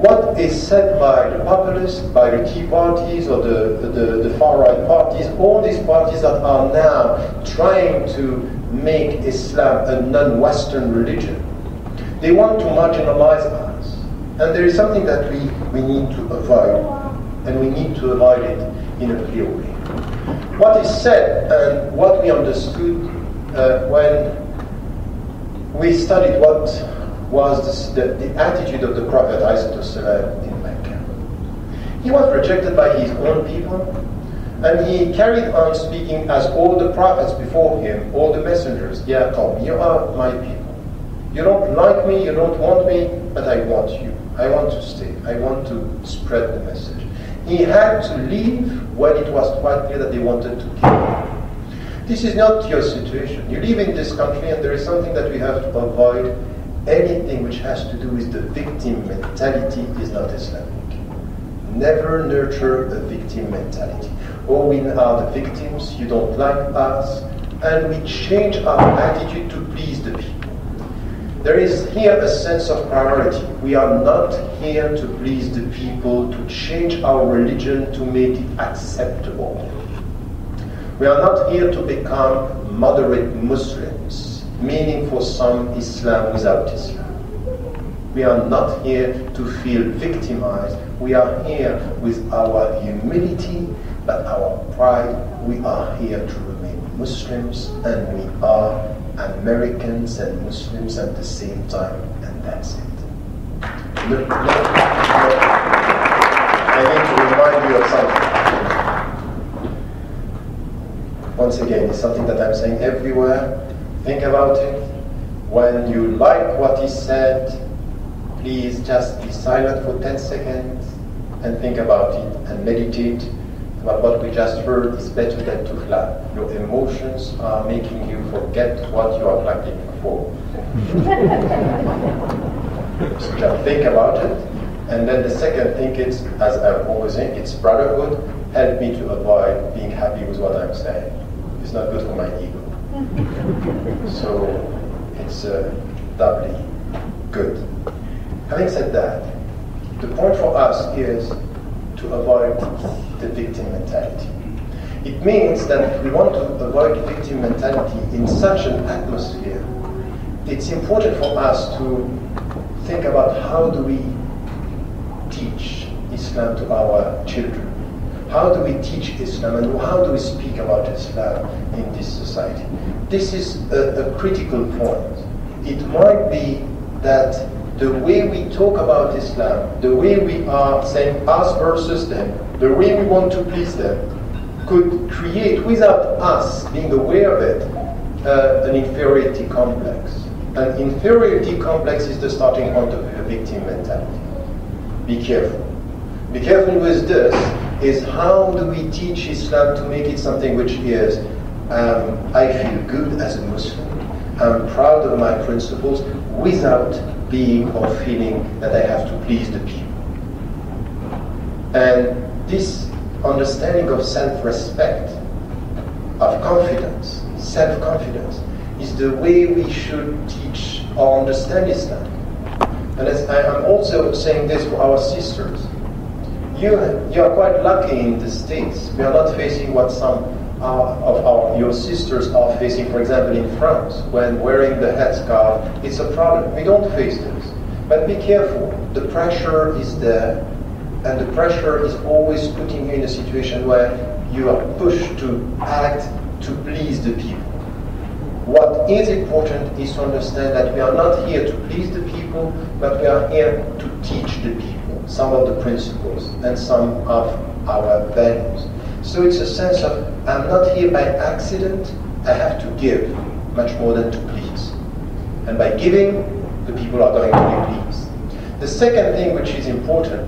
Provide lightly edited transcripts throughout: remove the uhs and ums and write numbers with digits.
what is said by the populists, by the Tea parties or the far-right parties, all these parties that are now trying to make Islam a non-Western religion, they want to marginalize us. And there is something that we need to avoid, and we need to avoid it in a clear way. What is said and what we understood when we studied what was the attitude of the Prophet ﷺ in Mecca. He was rejected by his own people, and he carried on speaking as all the prophets before him, all the messengers. Ya Qawm, you are my people. You don't like me, you don't want me, but I want you. I want to stay. I want to spread the message. He had to leave when it was quite clear that they wanted to kill him. This is not your situation. You live in this country, and there is something that we have to avoid. Anything which has to do with the victim mentality is not Islamic. Never nurture a victim mentality. Oh, we are the victims, you don't like us, and we change our attitude to please the people. There is here a sense of priority. We are not here to please the people, to change our religion, to make it acceptable. We are not here to become moderate Muslims, meaning for some Islam without Islam. We are not here to feel victimized. We are here with our humility, but our pride. We are here to remain Muslims, and we are Americans and Muslims at the same time, and that's it. Look, I need to remind you of something. Once again, it's something that I'm saying everywhere. Think about it. When you like what is said, please just be silent for 10 seconds and think about it and meditate about what we just heard. Is better than to clap. Your emotions are making you forget what you are clapping for. So just think about it. And then the second thing is, as I'm always saying, it's brotherhood. Help me to avoid being happy with what I'm saying. It's not good for my ego. So it's doubly good. Having said that, the point for us is to avoid the victim mentality. It means that if we want to avoid victim mentality in such an atmosphere, it's important for us to think about how do we teach Islam to our children. How do we teach Islam, and how do we speak about Islam in this society? This is a critical point. It might be that the way we talk about Islam, the way we are saying us versus them, the way we want to please them, could create, without us being aware of it, an inferiority complex. An inferiority complex is the starting point of a victim mentality. Be careful. Be careful with this. Is how do we teach Islam to make it something which is, I feel good as a Muslim, I'm proud of my principles, without being or feeling that I have to please the people. And this understanding of self-respect, of confidence, self-confidence, is the way we should teach or understand Islam. And as I'm also saying this for our sisters. You are quite lucky in the States. We are not facing what some of your sisters are facing, for example, in France, when wearing the headscarf. It's a problem. We don't face this. But be careful. The pressure is there, and the pressure is always putting you in a situation where you are pushed to act to please the people. What is important is to understand that we are not here to please the people, but we are here to teach the people some of the principles and some of our values. So it's a sense of, I'm not here by accident, I have to give much more than to please. And by giving, the people are going to be pleased. The second thing which is important,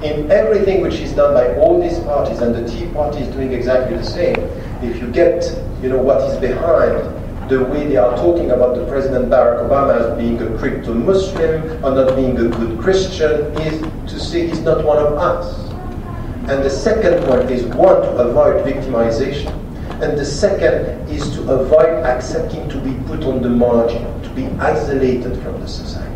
in everything which is done by all these parties, and the Tea Party is doing exactly the same, if you get what is behind the way they are talking about the President Barack Obama as being a crypto-Muslim or not being a good Christian, is to say he's not one of us. And the second point is, one, to avoid victimization. And the second is to avoid accepting to be put on the margin, to be isolated from the society.